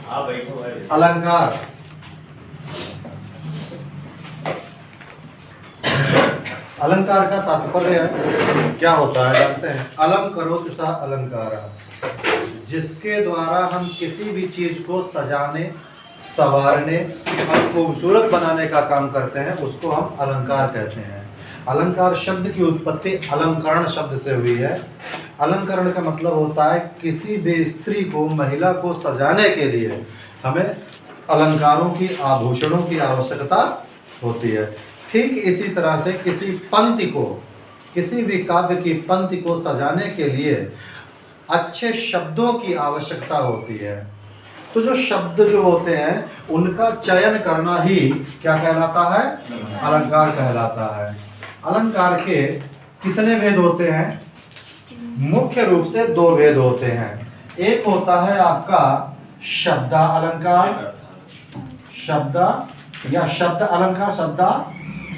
अलंकार। अलंकार का तात्पर्य क्या होता है जानते हैं? अलम करोति सः अलंकारः, जिसके द्वारा हम किसी भी चीज को सजाने, संवारने और खूबसूरत बनाने का काम करते हैं उसको हम अलंकार कहते हैं। अलंकार शब्द की उत्पत्ति अलंकरण शब्द से हुई है। अलंकरण का मतलब होता है किसी भी स्त्री को, महिला को सजाने के लिए हमें अलंकारों की, आभूषणों की आवश्यकता होती है। ठीक इसी तरह से किसी पंक्ति को, किसी भी काव्य की पंक्ति को सजाने के लिए अच्छे शब्दों की आवश्यकता होती है। तो जो शब्द जो होते हैं उनका चयन करना ही क्या कहलाता है? अलंकार कहलाता है। अलंकार के कितने भेद होते हैं? मुख्य रूप से दो भेद होते हैं। एक होता है आपका शब्दा अलंकार, शब्द या शब्द अलंकार,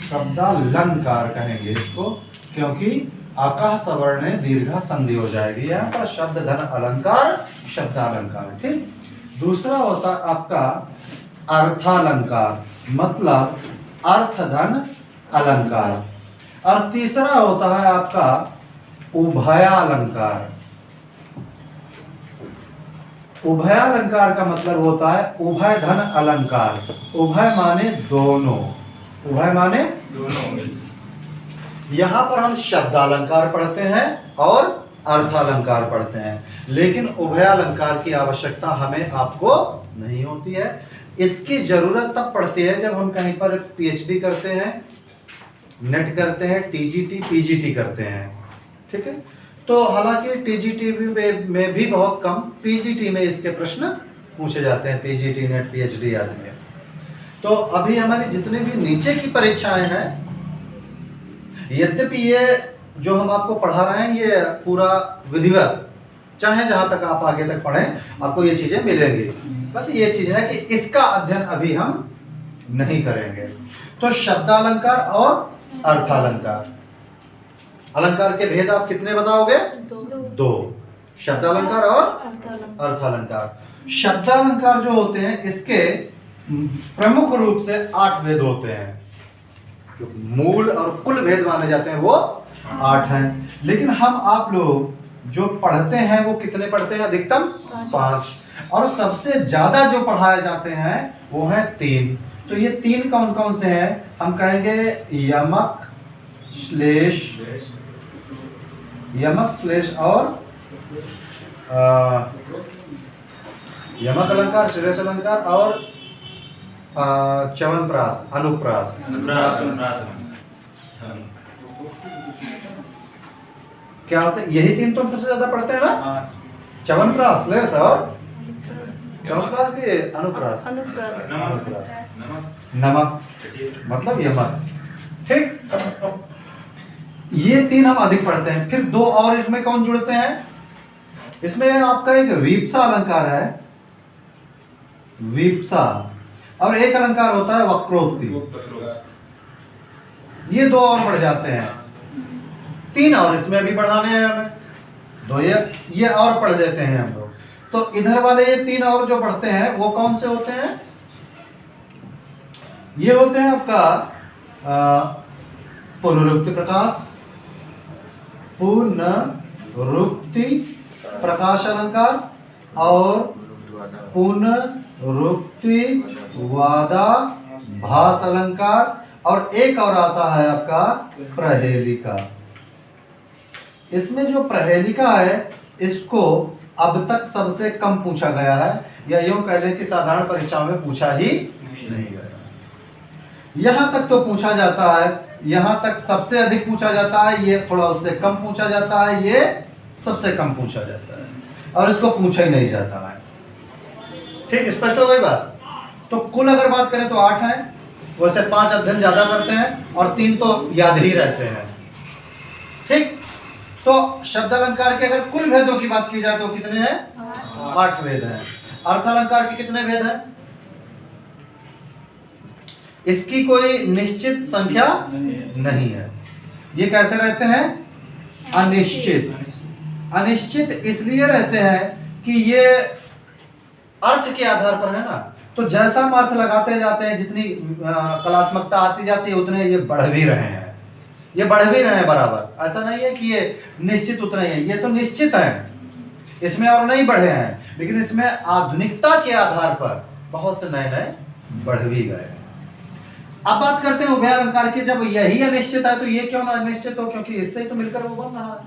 शब्दालंकार कहेंगे इसको, क्योंकि आकाश सवर्ण दीर्घ संधि हो जाएगी यहाँ पर। शब्द धन अलंकार, शब्दालंकार। ठीक। दूसरा होता आपका अर्थालंकार, मतलब अर्थ धन अलंकार। और तीसरा होता है आपका उभयालंकार। उभयालंकार का मतलब होता है उभय धन अलंकार। उभय माने दोनों, उभय माने दोनों। यहाँ पर हम शब्दालंकार पढ़ते हैं और अर्थालंकार पढ़ते हैं, लेकिन उभयालंकार की आवश्यकता हमें आपको नहीं होती है। इसकी जरूरत तब पड़ती है जब हम कहीं पर पीएचडी करते हैं, नेट करते हैं, टीजीटी पीजीटी करते हैं। ठीक है। तो हालांकि टीजीटी में भी बहुत कम, पीजीटी में इसके प्रश्न पूछे जाते हैं, पीजीटी नेट पीएचडी आदि में। तो अभी हमारी जितनी भी नीचे की परीक्षाएं हैं, यद्यपि ये जो हम आपको पढ़ा रहे हैं ये पूरा विधिवत, चाहे जहां तक आप आगे तक पढ़ें आपको ये चीजें मिलेंगी। बस ये चीज है कि इसका अध्ययन अभी हम नहीं करेंगे। तो शब्दालंकार और अर्थालंकार, अलंकार के भेद आप कितने बताओगे? दो, शब्दालंकार और अर्थालंकार। शब्दालंकार जो होते हैं इसके प्रमुख रूप से 8 भेद होते हैं। जो मूल और कुल भेद माने जाते हैं वो 8 हैं, लेकिन हम आप लोग जो पढ़ते हैं वो कितने पढ़ते हैं? अधिकतम 5, और सबसे ज्यादा जो पढ़ाए जाते हैं वो है 3। तो ये 3 कौन कौन से हैं? हम कहेंगे यमक, श्लेष, यमक, श्लेष और यमक अलंकार, श्लेष अलंकार और च्यवनप्रास, अनुप्रास। क्या होता है? यही 3 तो हम सबसे ज्यादा पढ़ते हैं ना, च्यवनप्रास, श्लेष और च्यवनप्रास के अनुप्रास, नमक मतलब यमक। ठीक। ये 3 हम अधिक पढ़ते हैं। फिर 2 और इसमें कौन जुड़ते हैं? इसमें आपका एक वीप्सा अलंकार है, वीप्सा, और एक अलंकार होता है वक्रोक्ति। ये 2 और बढ़ जाते हैं। 3 और इसमें भी बढ़ाने हैं हमें, 2 ये और पढ़ देते हैं हम लोग। तो इधर वाले ये 3 और जो पढ़ते हैं वो कौन से होते हैं? ये होते हैं आपका पुनरुक्ति प्रकाश, पुनरुक्ति प्रकाश अलंकार और पुनरुक्ति वादाभास अलंकार, और एक और आता है आपका प्रहेलिका। इसमें जो प्रहेलिका है इसको अब तक सबसे कम पूछा गया है, या यूं कह लें कि साधारण परीक्षाओं में पूछा ही नहीं गया। यहां तक तो पूछा जाता है, यहां तक सबसे अधिक पूछा जाता है, ये थोड़ा उससे कम पूछा जाता है, ये सबसे कम पूछा जाता है, और इसको पूछा ही नहीं जाता है। ठीक, स्पष्ट हो गई बात? तो कुल अगर बात करें तो 8 है, वैसे 5 अध्ययन ज्यादा करते हैं और 3 तो याद ही रहते हैं। ठीक। तो शब्दालंकार के अगर कुल भेदों की बात की जाए तो कितने हैं? 8 भेद हैं। अर्थालंकार के कितने भेद हैं? इसकी कोई निश्चित संख्या नहीं है। ये कैसे रहते हैं? अनिश्चित। अनिश्चित इसलिए रहते हैं कि ये अर्थ के आधार पर है ना, तो जैसा हम अर्थ लगाते जाते हैं, जितनी कलात्मकता आती जाती है, उतने ये बढ़ भी रहे हैं, ये बढ़ भी रहे हैं बराबर। ऐसा नहीं है कि ये निश्चित उतने ही है, ये तो निश्चित है, इसमें और नहीं बढ़े हैं, लेकिन इसमें आधुनिकता के आधार पर बहुत से नए नए बढ़ भी गए। अब बात करते हैं उभय अलंकार की। जब यही अनिश्चित है तो ये क्यों ना अनिश्चित हो, क्योंकि इससे ही तो मिलकर वो बन रहा है।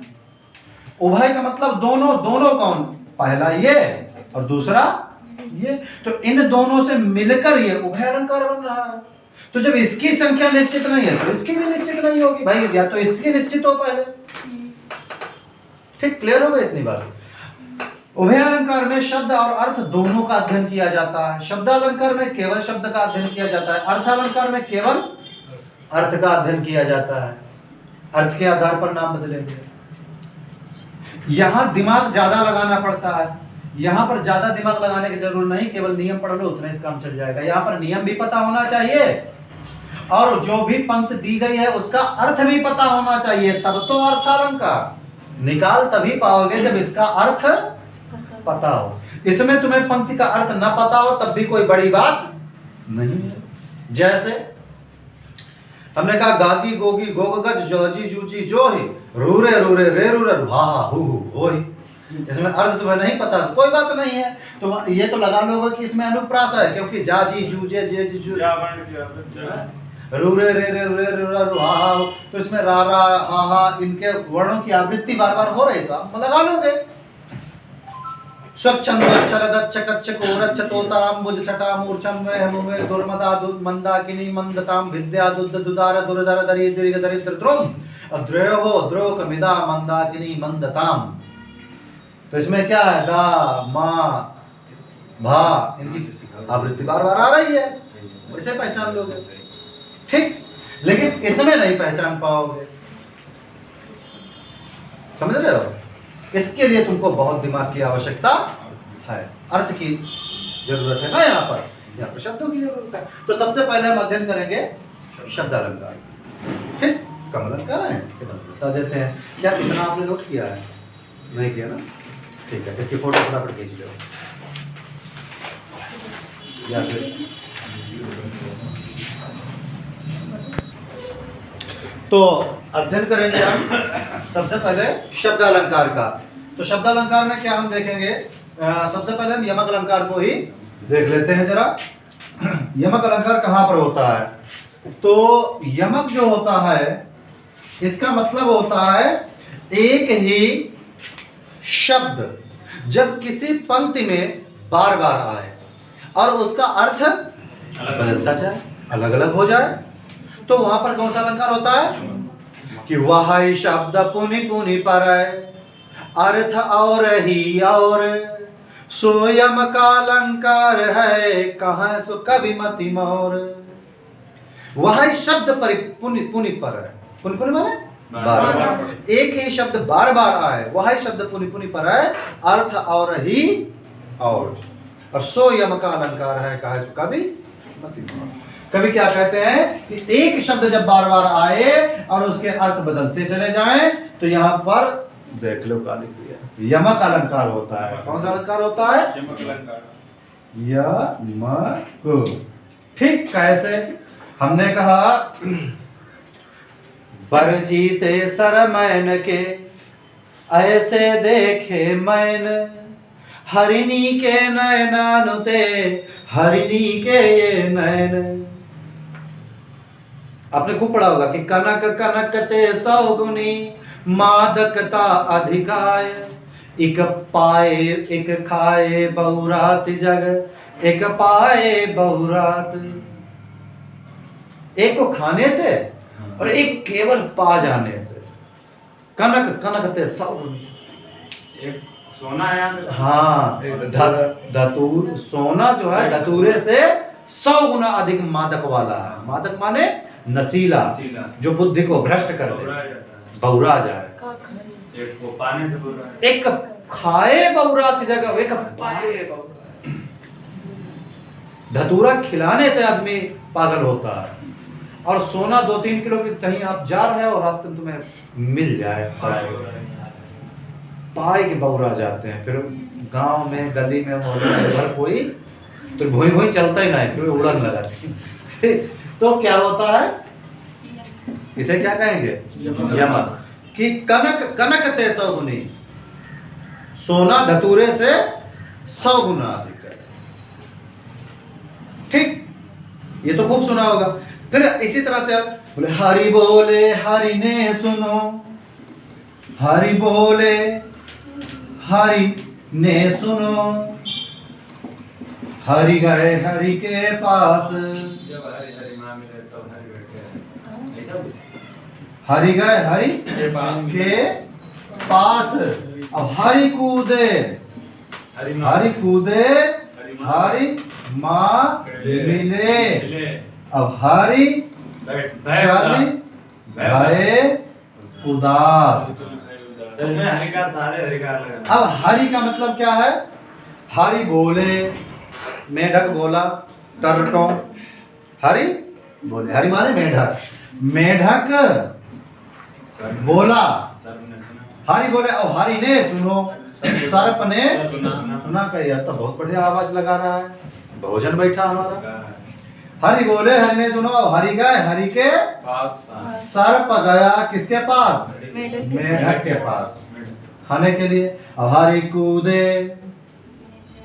उभय का मतलब दोनों, दोनों कौन, पहला ये और दूसरा ये, तो इन दोनों से मिलकर ये उभय अलंकार बन रहा है। तो जब इसकी संख्या निश्चित नहीं है तो इसकी भी निश्चित नहीं होगी भाई, या तो इसकी निश्चित हो पहले। ठीक, क्लियर हो गया इतनी बात। उभय अलंकार में शब्द और अर्थ दोनों का अध्ययन किया जाता है। शब्द अलंकार में केवल शब्द का अध्ययन किया जाता है, अर्थ अलंकार में केवल अर्थ का अध्ययन किया जाता है। अर्थ के आधार पर नाम बदलेंगे। यहां दिमाग ज्यादा लगाना पड़ता है, यहां पर ज्यादा दिमाग लगाने की जरूरत नहीं, केवल नियम पढ़ लो उतना इस काम चल जाएगा। यहां पर नियम भी पता होना चाहिए और जो भी पंक्ति दी गई है उसका अर्थ भी पता होना चाहिए, तब तो अर्थ अलंकार निकाल तभी पाओगे जब इसका अर्थ पता हो। इसमें तुम्हें पंक्ति का अर्थ ना पता हो तब भी कोई बड़ी बात नहीं है। जैसे हमने कहा गागी गोगी गोग गज जोजी जूजी जो ही रूरे रूरे रे रूरे हा हु हो ही, इसमें अर्थ तुम्हें नहीं पता तो कोई बात नहीं है, तो ये तो लगा लोगे कि इसमें अनुप्रास है, क्योंकि जाजी जूजे जे जू रूरे रे रे रे रे हा, तो इसमें रा रा हा हा इनके वर्णों की आवृत्ति बार बार हो रही, तो आप लगा लोगे। मंदाकिनी मंदताम विद्या दुद्ध दुदार दुरदर दरि दीर्घ दरिद्र द्रोम द्रयो द्रोक मिदा मंदाकिनी मंदताम। तो इसमें क्या है, दा मा भा इनकी आवृत्ति बार बार आ रही है, वैसे पहचान लोगे। ठीक, लेकिन इसमें नहीं पहचान पाओगे, समझ रहे हो। इसके लिए तुमको बहुत दिमाग की आवश्यकता है, अर्थ की जरूरत है ना, यहाँ पर शब्दों की जरूरत है। तो सबसे पहले हम अध्ययन करेंगे शब्द अलंकार। ठीक, कम अलंकार है, बता देते हैं। क्या इतना आपने नोट किया है? नहीं किया ना, ठीक है, इसकी फोटो फटाफट खींच लो या फिर तो अध्ययन करेंगे हम सबसे पहले शब्द अलंकार का। तो शब्द अलंकार में क्या हम देखेंगे, सबसे पहले हम यमक अलंकार को ही देख लेते हैं जरा। यमक अलंकार कहाँ पर होता है? तो यमक जो होता है इसका मतलब होता है एक ही शब्द जब किसी पंक्ति में बार बार आए और उसका अर्थ बदलता जाए, अलग अलग हो जाए, तो वहां पर कौन सा अलंकार होता है कि वह शब्द पुनि पुनि पर अर्थ और ही और सो यमक अलंकार है, कहाँ सो कवि मति मोर। वह शब्द पर पुनि पुनि पर है, पुनि पुनि माने बार बार, एक ही शब्द बार बार आए, वह शब्द पुनि पुनि पर है, अर्थ और ही और सो यमक अलंकार है, कहा कवि मति मोर। कवि क्या कहते हैं कि एक शब्द जब बार बार आए और उसके अर्थ बदलते चले जाएं तो यहाँ पर देख लो क्या लिख दिया, यमक अलंकार होता है। कौन सा अलंकार होता है? यमक अलंकार। यमक। ठीक, कैसे? हमने कहा बरजीते सर मैन के ऐसे देखे मैन, हरिणी के नयनानुते हरिणी के ये नयन। आपने खूब पढ़ा होगा कि कनक कनक ते सौगुनी मादकता अधिकाय, एक पाए एक खाए बहुरात जग, एक पाए बहुरात। एक को खाने से और एक केवल पा जाने से। कनक कनक ते सौगुनी, एक सोना है, हाँ, धतूर सोना जो है धतूरे से 100 गुना अधिक मादक वाला है। मादक माने नशीला, जो बुद्धि को भ्रष्ट कर दे, बहुरा जाए। एक को पाने से बुरा है, एक खाए बहुरात जगह एक पाए बहुरात। धतूरा खिलाने से आदमी पागल होता है, और सोना 2-3 किलो की कहीं आप जा रहे हो और रास्ते में तुम्हें मिल जाए, पाए के बौरा जाते हैं, फिर गांव में गली में मोहल्ले में हर कोई तो भोई भोई चलता ही नहीं, फिर उड़न लगाते हैं। तो क्या होता है, इसे क्या कहेंगे, यमक। कि कनक कनक ते 100 गुनी, सोना धतूरे से 100 गुना अधिक है। ठीक, ये तो खूब सुना होगा। फिर इसी तरह से बोले हरि बोले हरि ने सुनो, हरि बोले हरि ने सुनो, हरि गए हरि के पास, जब हरि हरि माँ मिले तब हरि बैठे, ऐसा कुछ? हरि गए हरि के पास। अब हरि कूदे, हरि कूदे हरि माँ मिले। अब हरि चली भये उदास। में हरि का सारे हरि का अलग। अब हरि का मतलब क्या है, हरि बोले, मेढक बोला, टर्टो, हरि बोले, हरि माने मेढक, मेढक बोला, हरि बोले और हरि ने सुनो, सर्प ने सुना। कही यार तो बहुत बढ़िया आवाज लगा रहा है, भोजन बैठा हमारा। हरि बोले हरि ने सुनो, हरि गए हरि के पास, सर्प गया किसके पास, मेढक के पास खाने के लिए। अब हरि कूदे,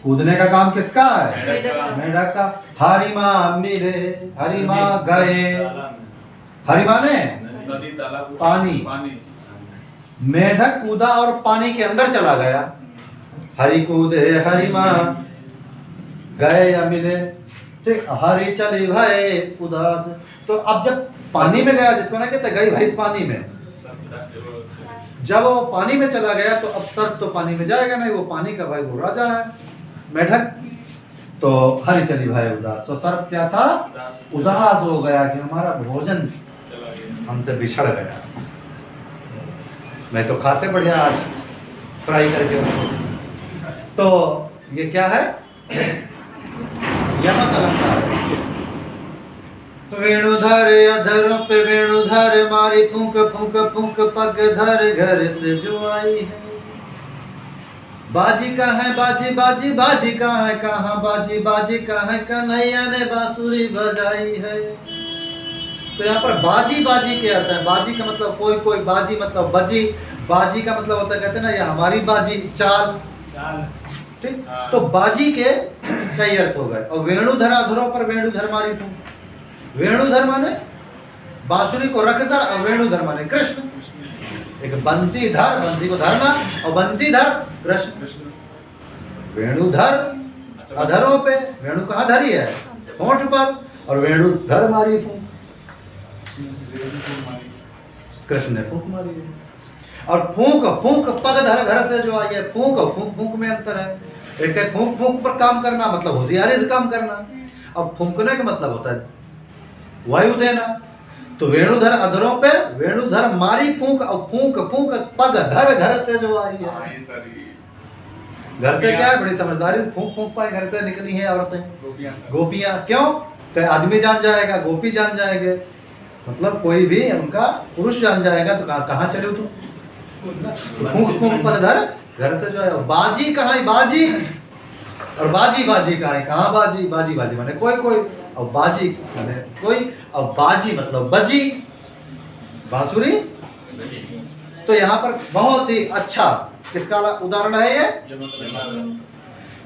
कूदने का काम किसका है, मेढक का। हरि माँ मिले, हरि माँ गए, हरि माने नदी तालाब पानी, मेढक कूदा और पानी के अंदर चला गया। हरि कूदे हरि माँ गए या मिले। ठीक, हरि चली भय उदास। तो अब जब पानी में गया, जिसको ना कहते गई भैंस पानी में, जब वो पानी में चला गया तो अब सर्प तो पानी में जाएगा नहीं, वो पानी का भाई वो राजा है मेढक। तो हरि चली भय उदास, तो सर्प क्या था, उदास हो गया कि हमारा भोजन हमसे बिछड़ गया। मैं तो खाते बढ़िया आज फ्राई करके। तो ये क्या है, यमक अलंकार। वेणुधर अधरों पे वेणुधर मारी, फूंक फूंक फूंक पग धर घर से जो आई है। बाजी कहाँ है बाजी बाजी बाजी कहाँ है, कहाँ बाजी बाजी कहाँ है, कन्हैया ने बांसुरी बजाई है। तो यहाँ पर बाजी बाजी के अर्थ है, बाजी का मतलब कोई कोई, बाजी मतलब बजी, बाजी का मतलब होता है कहते हैं ना ये हमारी बाजी, चाल। ठीक, तो बाजी के कई अर्थ हो गए। और वेणुधर अधरों पर वेणुधर मारी फूंक, वेणुधर माने बांसुरी को रखकर, और वेणुधर माने कृष्ण। एक बंसीधर, बंसी को धरना, और बंसीधर कृष्ण। वेणुधर अधरों पे, वेणु कहाँ धरी है, होंठ पर, और वेणुधर मारी फूंक, कृष्ण ने फूंक मारी है। और फूंक फूंक पग धर घर से जो आई है, फूंक फूंक फूंक में अंतर है। एक है फूंक फूंक पर काम करना, मतलब होशियारी से काम करना, और फूंकने का मतलब होता है वायु देना। तो वेणुधर अधरों पे वेणुधर मारी फूंक, और फूंक फूंक पग धर घर से जो आई है। घर से क्या है, बड़ी समझदारी, फूंक फूंक पाए घर से निकली है औरतें, गोपियां। क्यों, कहीं आदमी जान जाएगा, गोपी जान जाएंगे, मतलब कोई भी उनका पुरुष जान जाएगा तो कहाँ चले तुम। फूंक फूंक पग धर घर से जो है। बाजी कहाँ है, बाजी, और बाजी बाजी कहाँ है, कहाँ बाजी, बाजी बाजी माने कोई कोई, और बाजी माने कोई, और बाजी मतलब बजी, बांसुरी। तो यहाँ पर बहुत ही अच्छा किसका उदाहरण है ये,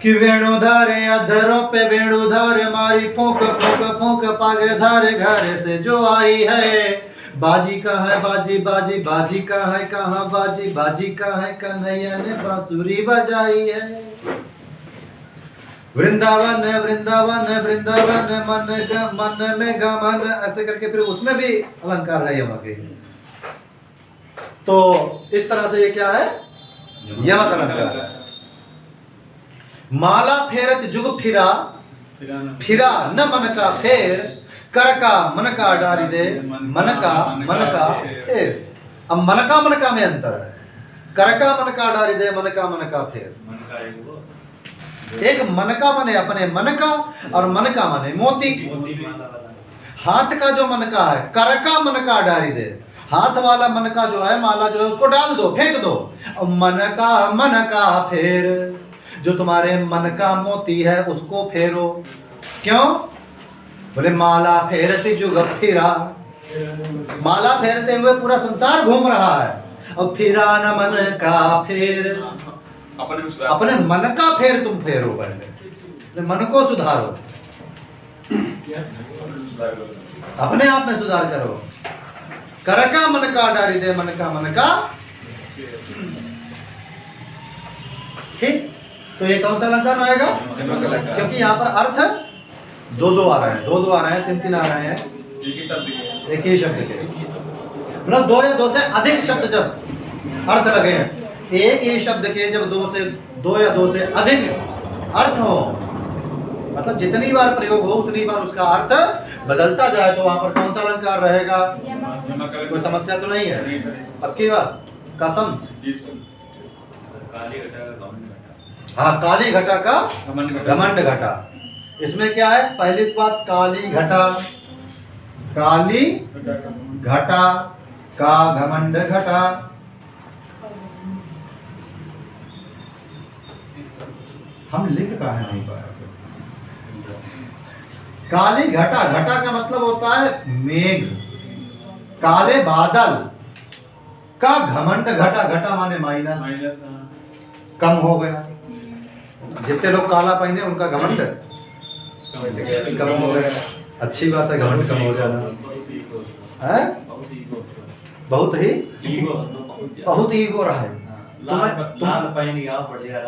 कि वेणुधर अधरों पे वेणुधर मारी फूंक फूंक फूंक पग धर घर से जो आई है। बाजी कहाँ है बाजी बाजी बाजी कहाँ है, कहाँ बाजी बाजी कहाँ है, कन्हैया ने बांसुरी बजाई है। वृंदावन वृंदावन वृंदावन मन में गमन, ऐसे करके फिर उसमें भी अलंकार है यमक के। तो इस तरह से ये क्या है, यमक अलंकार है। माला फेरत जुग फिरा, फिरा न मन का फेर, कर का मन का डारी दे, मन का फेर। अब मन का में अंतर है, कर का मन का डारी दे, मन का फेर। एक मन का माने अपने मन का, और मन का माने मोती। हाथ का जो मन का है, कर का मन का डारी दे, हाथ वाला मन का जो है माला जो है उसको डाल दो, फेंक दो। और मन का फेर, जो तुम्हारे मन का मोती है उसको फेरो। क्यों? बोले माला फेरती जुग फिरा, माला फेरते हुए पूरा संसार घूम रहा है। और फिरा न मन का फेर, अपने मन का फेर तुम फेरो, पहले मन को सुधारो, अपने आप में सुधार करो। कर का मन का डारी दे, मन का ठीक। तो ये कौन सा अलंकार रहेगा? क्योंकि यहाँ पर अर्थ दो आ रहे हैं, दो आ रहे हैं, तीन आ रहे हैं, एक ही शब्द के, मतलब दो या दो से अधिक शब्द जब अर्थ लगे हैं, एक ही शब्द के जब दो या दो से अधिक अर्थ हो, मतलब जितनी बार प्रयोग हो उतनी बार उसका अर्थ बदलता जाए, तो वहां पर कौन सा अलंकार रहेगा? कोई समस्या तो नहीं है? पक्की बात, कसम से। हाँ, काली घटा का घमंड घटा। इसमें क्या है? पहली बात काली घटा, काली घटा का घमंड घटा। हम लिख का है नहीं पाया। काली घटा, घटा का मतलब होता है मेघ, काले बादल का घमंड घटा, घटा माने माइनस, कम हो गया। जितने लोग काला पहने उनका घमंड कम हो गया। अच्छी बात है घमंड कम हो जाना है। बहुत ईगो रहा है। लाल पहनी आप बढ़िया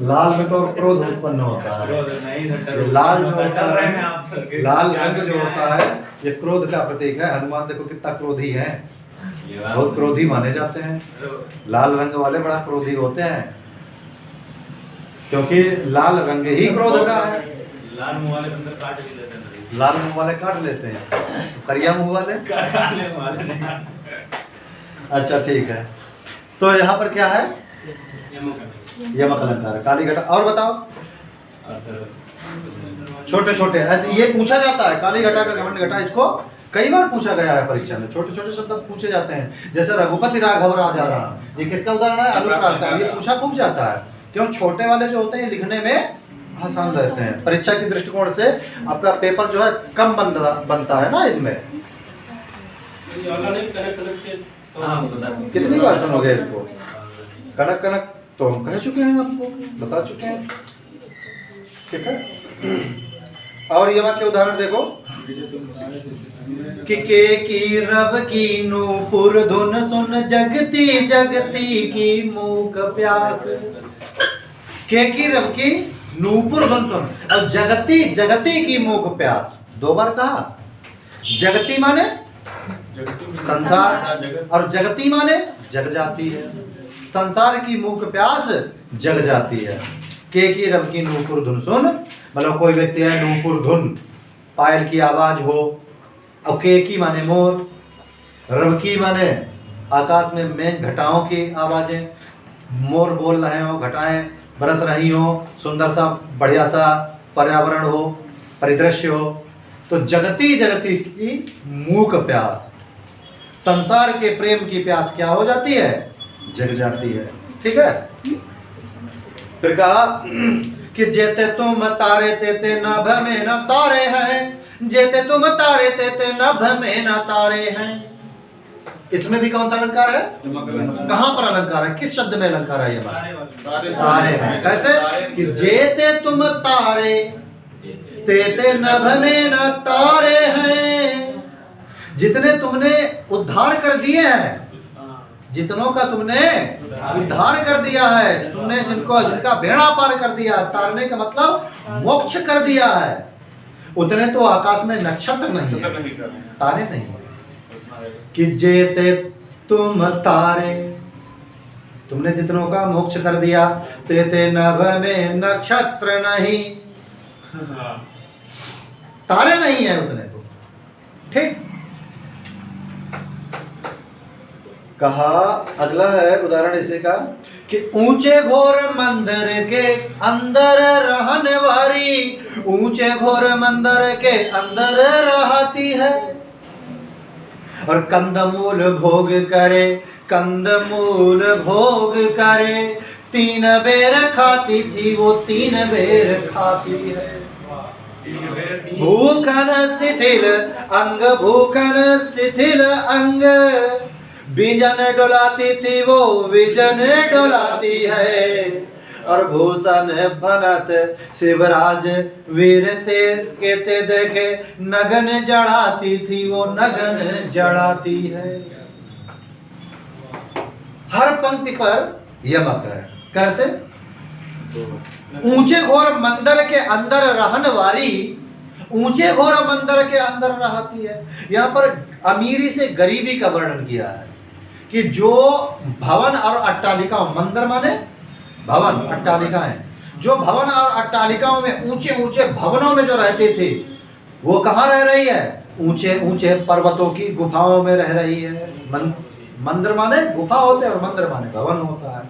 लाल में तो क्रोध उत्पन्न होता है। लाल जो होता है, लाल रंग जो होता है ये क्रोध का प्रतीक है। हनुमान देखो कितना क्रोधी है, बहुत क्रोधी माने जाते हैं। लाल रंग वाले बड़ा क्रोधी होते हैं, क्योंकि लाल रंग ही क्रोध का है। लाल मुंह वाले बंदर काट भी लेते हैं, लाल मुंह वाले काट लेते हैं, करिया मुंह वाले काले वाले। अच्छा ठीक है। तो यहाँ पर क्या है? यमक अलंकार, काली घटा। और बताओ, छोटे छोटे ऐसे ये पूछा जाता है, काली घटा का घमंड घटा, इसको कई बार पूछा गया है परीक्षा में। छोटे छोटे शब्द पूछे जाते हैं, जैसे रघुपति राघव राजा राम, ये किसका उदाहरण है? अनुप्रास का। ये पूछा खूब जाता है, क्यों? छोटे वाले जो होते हैं लिखने में आसान रहते हैं। परीक्षा के दृष्टिकोण से आपका पेपर जो है कम बनता है ना इनमें। कितनी बार सुनोगे इसको? कनक कनक तो हम कह चुके हैं, आपको बता चुके हैं, ठीक है। और ये वाक्य उदाहरण देखो कि के की रब की नूपुर धुन सुन जगती जगती की मूक प्यास। के की रब की नूपुर धुन सुन और जगती जगती की मूक प्यास, दो बार कहा। जगती माने संसार, और जगती माने जग जाती है। संसार की मूक प्यास जग जाती है। के की रब की नूपुर धुन सुन, मतलब कोई व्यक्ति है नूपुर धुन, पायल की आवाज हो, और के की माने मोर, रब की माने आकाश में मेघ घटाओं की आवाजें, मोर बोल रहे हो, घटाएं बरस रही हो, सुंदर सा बढ़िया सा पर्यावरण हो, परिदृश्य हो। तो जगती जगती की मूक प्यास, संसार के प्रेम की प्यास क्या हो जाती है? जग जाती है, ठीक है। फिर कहा कि जेते तुम तारे तेते नभ में न तारे हैं, जेते तुम तारे तेते नभ में न तारे हैं। इसमें भी कौन सा अलंकार है? कहां पर अलंकार है? किस शब्द में अलंकार है? ये तारे हैं। कैसे? कि जेते तुम तारे तेते नभ में न तारे हैं। जितने तुमने उद्धार कर दिए हैं, जितनों का तुमने उद्धार कर दिया है, तुमने जिनका बेड़ा पार कर दिया, तारने का मतलब मोक्ष कर दिया है, उतने तो आकाश में नक्षत्र नहीं है, तारे नहीं है। कि जेते तुम तारे, तुमने जितनों का मोक्ष कर दिया, तेते नभ में नक्षत्र नहीं, तारे नहीं है उतने तो, ठीक। कहा अगला है उदाहरण इसे का कि ऊंचे घोर मंदिर के अंदर रहने वाली, ऊंचे घोर मंदिर के अंदर रहती है। और कंदमूल भोग करे, कंदमूल भोग करे, 3 बेर खाती थी वो 3 बेर खाती है। भूखन शिथिल अंग, भूखन शिथिल अंग, बीजन डोलाती थी वो बीजन डोलाती है। और भूषण बनत शिवराज वीर ते के देखे, नगन जड़ाती थी वो नगन जड़ाती है। हर पंक्ति पर यमक है। कैसे? ऊंचे घोर मंदिर के अंदर रहन वाली, ऊंचे घोर मंदिर के अंदर रहती है। यहाँ पर अमीरी से गरीबी का वर्णन किया है कि जो भवन और अट्टालिका, मंदिर माने भवन, अट्टालिकाएं, जो भवन और अट्टालिकाओं में ऊंचे ऊंचे भवनों में जो रहते थे, वो कहाँ रह रही है? ऊंचे ऊंचे पर्वतों की गुफाओं में रह रही है। मंदिर माने गुफा होते हैं और मंदिर माने भवन होता है।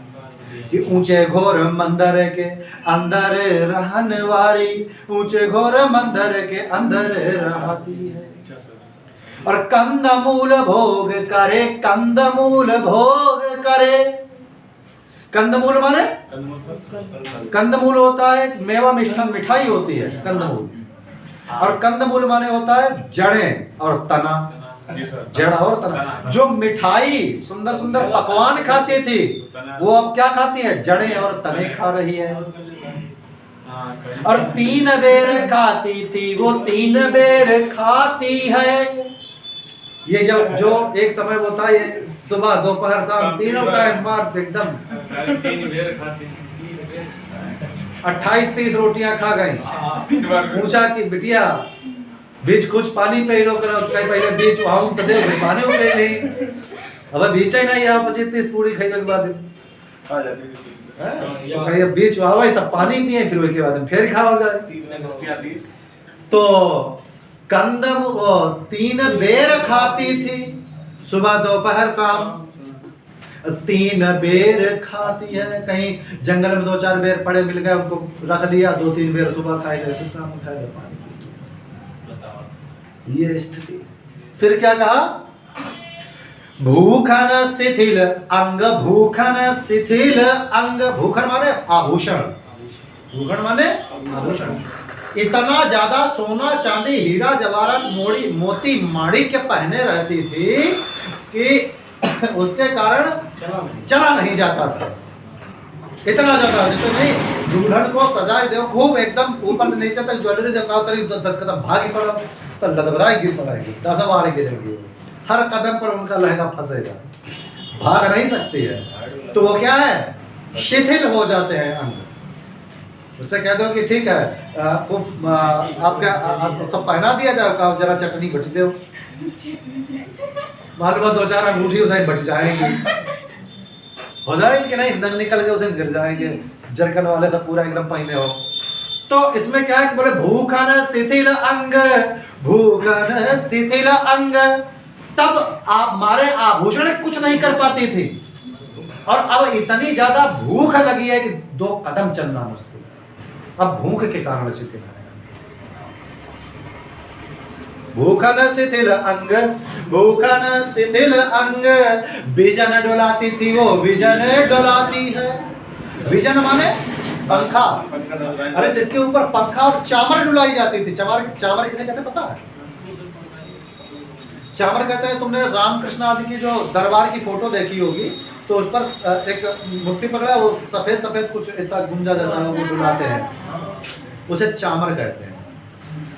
कि ऊंचे घोर मंदिर के अंदर रहन वारी, ऊंचे घोर मंदिर के अंदर रहती है। और कंदमूल भोग करे, कंदमूल भोग करे। कंदमूल माने, कंदमूल होता है मेवा मिष्ठान, मिठाई होती है कंदमूल। और कंदमूल माने होता है जड़ें और तना, जड़ और तना। जो मिठाई सुंदर सुंदर पकवान खाती थी, वो अब क्या खाती है? जड़ें और तने खा रही है। और 3 बेर खाती थी वो 3 बेर खाती है। ये जब जो एक समय होता है, सुबह दोपहर शाम तीनों टाइम मार एकदम 28-30 रोटियां खा गई। पूछा कि बिटिया बीच कुछ पानी पे लो करो, पहले बीच वहां तो दे पानी पे ले, अब बीच ही नहीं है 25-30 पूरी खाई के बाद आ जाती तो कहीं बीच वहां तब पानी पिए, फिर उसके बाद फिर खा हो जाए। तो कंदम 3 बेर खाती थी, सुबह दोपहर शाम 3 बेर खाती है। कहीं जंगल में 2-4 बेर पड़े मिल गए, उनको रख लिया, 2-3 बेर सुबह खाए गए, फिर शाम खाए गए पानी। ये स्थिति। फिर क्या कहा? भूखन शिथिल अंग, भूखन शिथिल अंग। भूखन माने आभूषण, भूखन माने आभूषण। इतना ज्यादा सोना चांदी हीरा जवाहरात मोती माणिक्य पहने रहती थी कि उसके कारण चला नहीं जाता था। इतना ज्यादा, जैसे नहीं दुल्हन को सजाए दो खूब एकदम ऊपर से नीचे तक ज्वेलरी जब 10 कदम भागी पड़ो तो लदबदाई गिर पड़ेगी, 10 बार गिरेगी। हर कदम पर उनका लहंगा फंसेगा, भाग नहीं सकती है। तो वो क्या है? शिथिल हो जाते हैं अंग। उससे कह दो कि ठीक है, आपका सब पहना दिया जाए, जरा चटनी बटी दो, मालूम 2-4 अंगूठी उसे बच जाएंगे, हो जाएंगे कि नहीं, नंग निकल के उसे गिर जाएंगे। जरकन वाले सब पूरा एकदम पहने हो। तो इसमें क्या है कि बोले भूखन शिथिल अंग, भूखन शिथिल अंग। तब आप मारे आभूषण कुछ नहीं कर पाती थी, और अब इतनी ज्यादा भूख लगी है कि 2 कदम चलना मुश्किल। अब भूख के कारण शिथिल है। भूखन शिथिल अंग, भूखन शिथिल अंग, बीजन डोलाती थी वो बीजन डोलाती है। बीजन माने पंखा, अरे जिसके ऊपर पंखा और चामर डुलाई जाती थी। चामर किसे कहते पता है? चामर कहते हैं, तुमने रामकृष्ण आदि की जो दरबार की फोटो देखी होगी, तो उस पर एक मुट्ठी पकड़ा, वो सफेद सफेद कुछ इतना गुंजा जैसा है, वो डुलाते हैं, उसे चामर कहते हैं।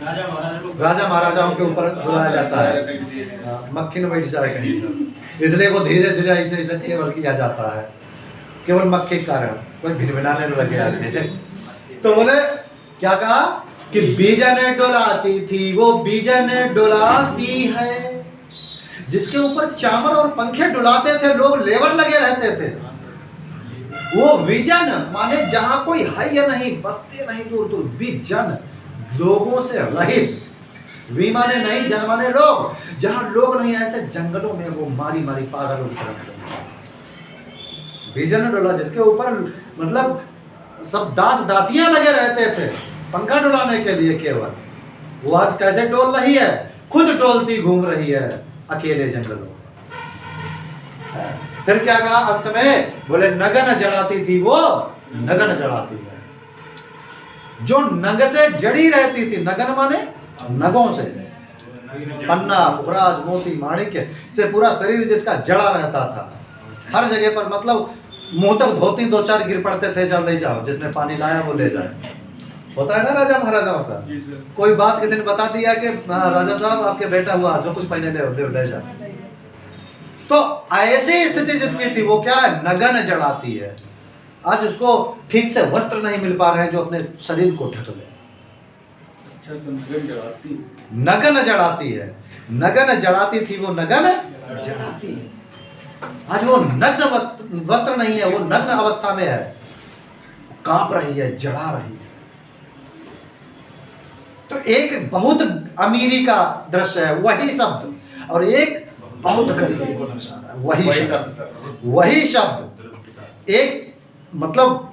राजा महाराजाओं के ऊपर डुलाया जाता है, मक्खी में बैठ जाए कहीं, इसलिए वो धीरे धीरे ऐसे ऐसे टेबल किया जाता है, केवल मक्खी के कारण, कोई भिनभिनाने लगे आते। तो बोले क्या कहा कि बीजन डोलाती थी वो बीजन डोलाती है। जिसके ऊपर चामर और पंखे डुलाते थे, लोग लेबर लगे रहते थे, वो विजन माने जहां कोई है या नहीं, बसते नहीं, दूर दूर, विजन लोगों से रहित। वी माने नहीं, जन माने लोग, जहां लोग नहीं, ऐसे जंगलों में वो मारी मारी पागल होकर विजन डोला, जिसके ऊपर मतलब सब दास दासियां लगे रहते थे पंखा डुलाने के लिए केवल। वो आज कैसे डोल रही है? खुद डोलती घूम रही है, अकेले जंगलों में। फिर क्या कहा अंत में? बोले नगन जड़ाती थी वो नगन जड़ाती है। जो नग से जड़ी रहती थी, नगन माने नगों से, पन्ना, पुखराज, मोती, माणिक्य से पूरा शरीर जिसका जड़ा रहता था हर जगह पर, मतलब मुंह तक धोती 2-4 गिर पड़ते थे, जल ले जाओ, जिसने पानी लाया वो ले जाए। होता है ना राजा महाराजा होता। कोई बात किसी ने बता दिया कि राजा साहब आपके बेटा हुआ, जो कुछ पहने ले जा। तो ऐसी स्थिति जिसकी थी वो क्या है? नगन जड़ाती है। आज उसको ठीक से वस्त्र नहीं मिल पा रहे हैं जो अपने शरीर को ढक ले। नगन जड़ाती है, नगन जड़ाती थी वो नगन जड़ाती है। आज वो नग्न वस्त्र नहीं है, वो नग्न अवस्था में है, कांप रही है, जला रही है। तो एक बहुत अमीरी का दृश्य है वही शब्द, और एक बहुत गरीबी को दर्शा रहा है वही शब्द। एक मतलब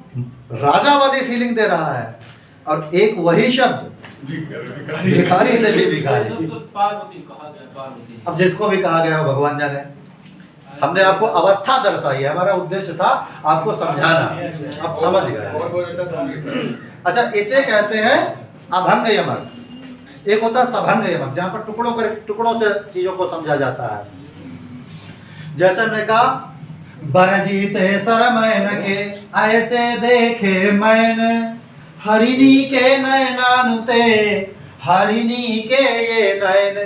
राजा वाली फीलिंग दे रहा है, और एक वही शब्द भिखारी से भी भिखारी। अब जिसको भी कहा गया हो भगवान जाने, हमने आपको अवस्था दर्शाई है, हमारा उद्देश्य था आपको समझाना, आप समझ गए। अच्छा, इसे कहते हैं अभंग यमक। एक होता है सभंग यमक, जहां पर टुकड़ों से चीजों को समझा जाता है। जैसे हमने कहा, बरजीते सरमैन के ऐसे देखे मैन, हरिणी के नयनानुते हरिणी के ये नयन।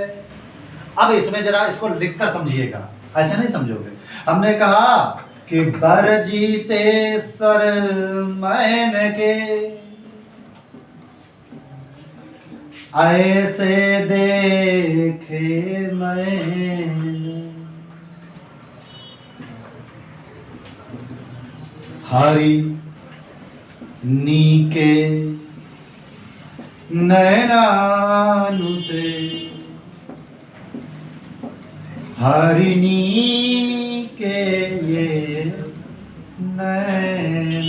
अब इसमें जरा इसको लिखकर समझिएगा, ऐसे नहीं समझोगे। हमने कहा कि बरजीते सरमैन के ऐसे देखे मैंने, हरिणी के नयनानुते हरिणी के ये नैन।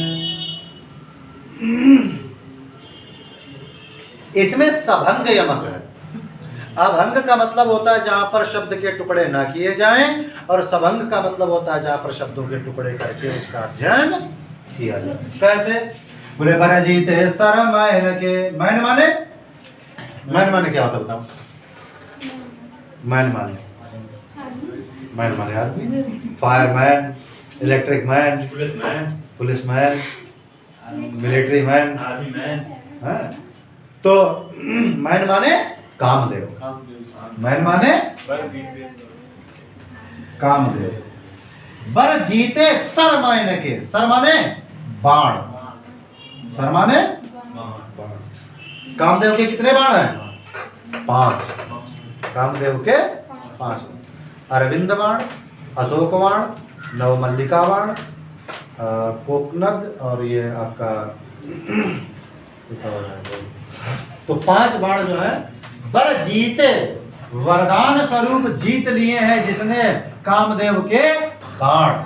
इसमें सभंग यमक है। अभंग का मतलब होता है जहां पर शब्द के टुकड़े ना किए जाएं, और सभंग का मतलब होता है जहां पर शब्दों के टुकड़े करके उसका अध्ययन किया जाए। कैसे? बोले बरजीते सरमैन के, मैन माने क्या होता है बताओ? मैन माने आदमी, fireman, electric man, police man, military man, army man. तो मैन माने कामदेव, मैन माने कामदेव। बर जीते सर मायने के, सर माने बाण, सर माने बाण। कामदेव के कितने बाण हैं? 5। कामदेव के 5। अरविंद बाण, अशोक बाण, नवमल्लिका बाण, कोकनद, और ये आपका तो 5 बाण जो है बर जीते, वरदान स्वरूप जीत लिए हैं जिसने कामदेव के बाण,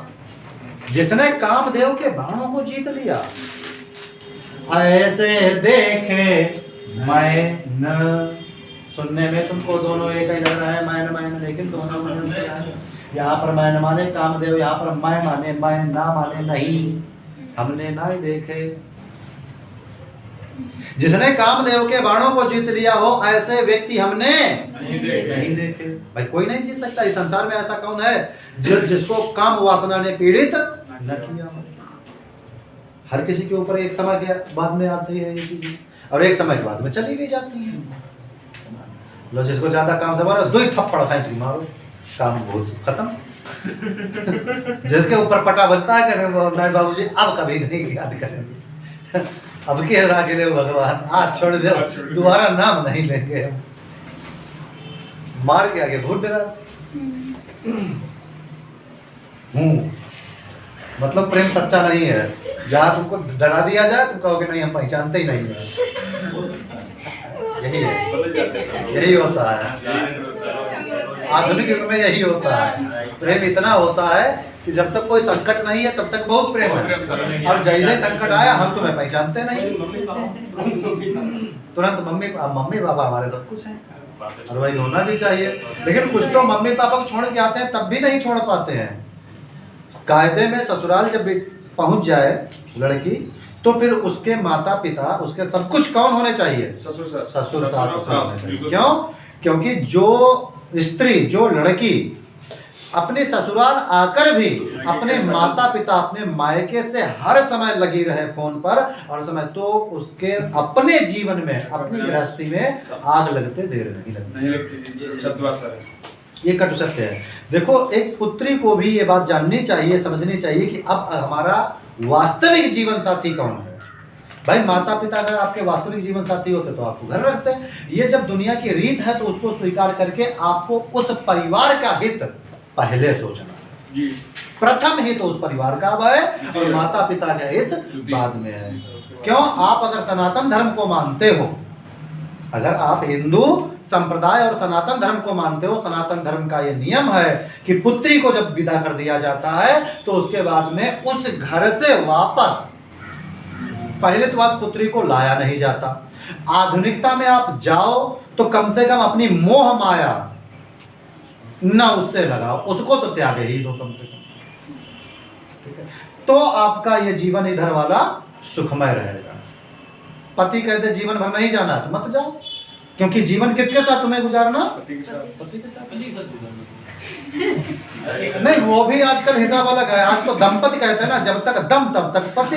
जिसने कामदेव के बाणों को जीत लिया। ऐसे देखे मैं न, सुनने में तुमको दोनों एक ही लग रहा है, मैन, लेकिन दोनों में अंतर है। यहाँ पर मैन माने कामदेव, यहाँ पर मैं माने मैं ना माने नहीं, हमने ना ही देखे। जिसने कामदेव के बाणों को जीत लिया हो ऐसे व्यक्ति हमने नहीं देखे। भाई कोई नहीं जीत सकता इस संसार में। ऐसा कौन है जिसको काम वासना ने पीड़ित न किया? हर किसी के ऊपर एक समय के बाद में आती है ये चीज, और एक समय के बाद में चली भी जाती है। लो, जिसको ज्यादा काम से मारो, 2 थप्पड़ खींच के मारो, काम बहुत खत्म। जिसके ऊपर पटा बजता है, कहते नहीं बाबूजी अब कभी नहीं याद करेंगे, अब के राखे ले भगवान, आज छोड़ दो, दोबारा नाम नहीं लेंगे। मार के आगे भूत डरा। मतलब प्रेम सच्चा नहीं है। जहाँ तुमको डरा दिया जाए तुम कहोगे नहीं हम पहचानते ही नहीं है। यही होता है आधुनिक युग में, यही होता है। प्रेम इतना होता है कि जब तक कोई संकट नहीं है तब तक बहुत प्रेम है, और जैसे संकट आया हम तुम्हें पहचानते नहीं। तुरंत मम्मी पापा हमारे सब कुछ है। और वही होना भी चाहिए। लेकिन कुछ तो मम्मी पापा को छोड़ के आते हैं तब भी नहीं छोड़ पाते हैं। कायदे में ससुराल जब पहुंच जाए लड़की तो फिर उसके माता पिता उसके सब कुछ कौन होने चाहिए? ससुर सास। ससुर सास होने चाहिए। बिल्कुल। क्यों? क्योंकि जो स्त्री जो लड़की अपने ससुराल आकर भी अपने माता पिता अपने मायके से हर समय लगी रहे फोन पर और समय, तो उसके अपने जीवन में अपनी गृहस्थी में आग लगते देर नहीं लगती। नहीं लगती, शब्दवाद है। ये कटु सत्य है। देखो एक पुत्री को भी ये बात जाननी चाहिए, समझनी चाहिए कि अब हमारा वास्तविक जीवन साथी कौन है। भाई माता पिता अगर आपके वास्तविक जीवन साथी होते तो आपको घर रखते हैं। ये जब दुनिया की रीत है तो उसको स्वीकार करके आपको उस परिवार का हित पहले सोचना है। जी। प्रथम हित उस परिवार का है और माता पिता का हित बाद में है। क्यों? आप अगर सनातन धर्म को मानते हो, अगर आप हिंदू संप्रदाय और सनातन धर्म को मानते हो, सनातन धर्म का ये नियम है कि पुत्री को जब विदा कर दिया जाता है तो उसके बाद में उस घर से वापस पहले तो बात पुत्री को लाया नहीं जाता। आधुनिकता में आप जाओ तो कम से कम अपनी मोह माया ना उससे लगाओ, उसको तो त्याग ही दो कम से कम, ठीक है? तो आपका ये जीवन इधर वाला सुखमय रहेगा। पति कहते जीवन भर नहीं जाना तो मत जाओ, क्योंकि जीवन किसके साथ तुम्हें गुजारना? पति के साथ। पति के साथ नहीं, वो भी आजकल हिसाब अलग है। आज तो दंपति कहते हैं ना, जब तक दम तब तक पति,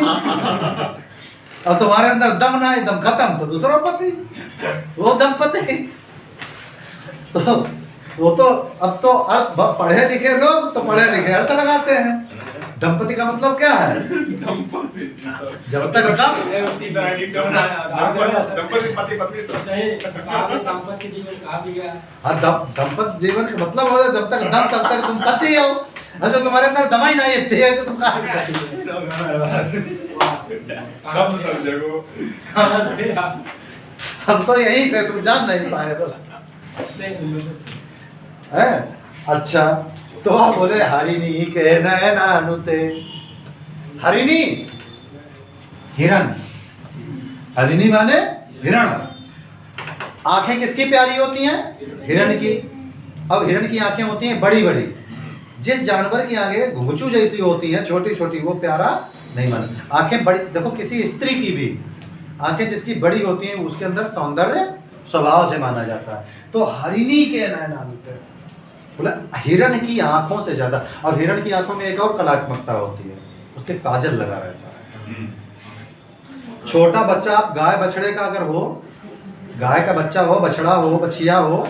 और तुम्हारे अंदर दम ना है, दम खत्म तो दूसरा पति, वो दंपति। तो वो तो अब तो अर्थ पढ़े लिखे लोग तो पढ़े लिखे अर्थ लगाते हैं। दंपति का मतलब क्या है? जब तक दंपति पति पत्नी सब। दाम्पत्य जीवन कहा भी गया। हाँ, दंपत्ति जीवन का मतलब हो जब तक दम तब तक तुम पति हो। अच्छा तुम्हारे अंदर दम ही नहीं है तो तुम कहाँ सब समझो। हम तो यही थे, तुम जान नहीं पाए बस है। अच्छा तो आप बोले हरिणी के नयनानुते। हरिणी हिरण, हरिणी माने हिरण। आंखें किसकी प्यारी होती हैं? हिरण की। अब हिरण की आंखें होती हैं बड़ी बड़ी। जिस जानवर की आंखें घुंघचू जैसी होती हैं छोटी छोटी, वो प्यारा नहीं माना। आंखें बड़ी, देखो किसी स्त्री की भी आंखें जिसकी बड़ी होती हैं उसके अंदर सौंदर्य स्वभाव से माना जाता है। तो हरिणी के नयनानुते बोला हिरण की आंखों से ज्यादा। और हिरण की आंखों में एक और कलात्मकता होती है, उसके काजल लगा रहता है। छोटा बच्चा, आप गाय बछड़े का अगर हो, गाय का बच्चा हो, बछड़ा हो, बछिया हो,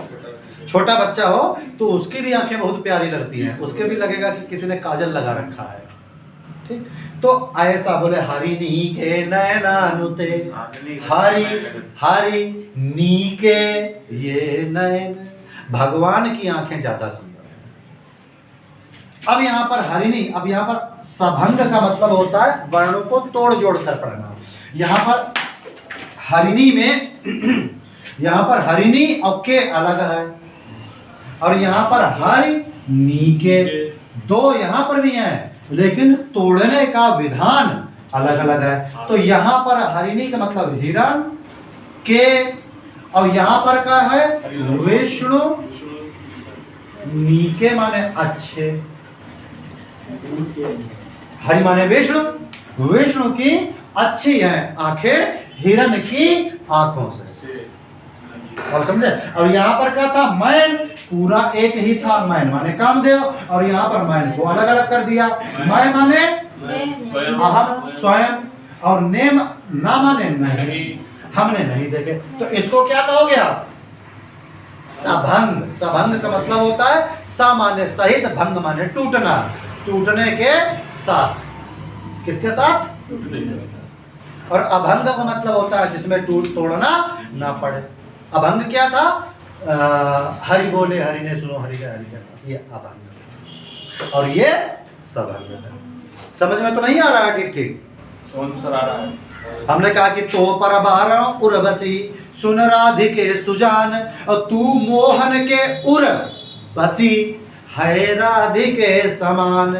छोटा बच्चा हो, तो उसकी भी आंखें बहुत प्यारी लगती हैं। उसके भी लगेगा कि किसी ने काजल लगा रखा है, ठीक। तो ऐसा बोले हरिणी के नयनानुते, हरि नी के ये नयन। भगवान की आंखें ज्यादा सुंदर है। अब यहाँ पर हरिणी, अब यहाँ पर सभंग का मतलब होता है वर्णों को तोड़ जोड़ कर पढ़ना। यहाँ पर हरिणी में यहाँ पर हरिणी और के अलग है, और यहाँ पर हरि नी के दो यहाँ पर भी है, लेकिन तोड़ने का विधान अलग अलग है। तो यहाँ पर हरिणी का मतलब हिरण के, और यहाँ पर का है विष्णु, नीके माने अच्छे, हरि माने विष्णु, विष्णु की अच्छी है आंखें हिरण की आंखों से। और समझे? और यहाँ पर क्या था? मैन पूरा एक ही था, मैन माने कामदेव, और यहाँ पर मैन को अलग अलग कर दिया। मैं माने अहम स्वयं, और नेम ना माने नहीं, हमने नहीं देखे। तो इसको क्या कहोगे आप? सभंग। सभंग का मतलब होता है सा माने सहित, भंग माने टूटना, टूटने के साथ। किसके साथ? और अभंग का मतलब होता है जिसमें तोड़ना ना पड़े। अभंग क्या था? हरि बोले हरि ने सुनो हरि के पास, ये अभंग। और ये सभंग है। समझ में तो नहीं आ रहा है? ठीक ठीक सर आ रहा है। हमने कहा कि तो पर बारह उर्वशी सुन राधिके सुजान, और तू मोहन के उर बसी है राधिके समान,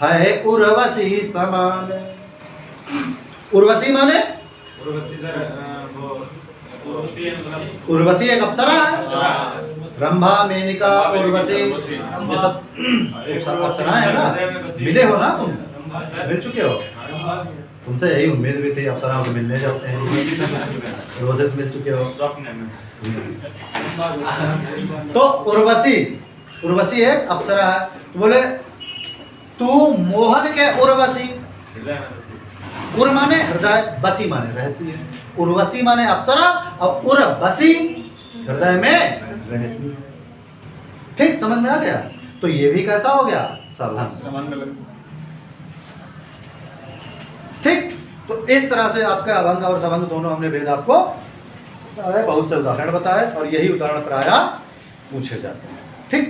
है उर्वशी समान। उर्वशी माने उर्वशी एक अप्सरा है। रंभा, मेनका, उर्वशी, ये सब अप्सराएं है ना। मिले हो ना तुम, मिल चुके हो। तुमसे यही उम्मीद भी थी, अप्सराओं से मिलने जाते हैं। उर्वशी से मिल चुके हो। तो उर्वशी एक अप्सरा है। तो बोले तू मोहन के उर्वशी। उर माने हृदय, बसी माने रहती है। उर्वशी माने अप्सरा और उर्वशी हृदय में रहती है। ठीक, समझ में आ गया। तो ये भी कैसा हो गया, सभंग। ठीक, तो इस तरह से आपका अभंग और सभंग दोनों हमने भेद आपको बताया, बहुत से उदाहरण बताए और यही उदाहरण प्रायः पूछे जाते हैं। ठीक।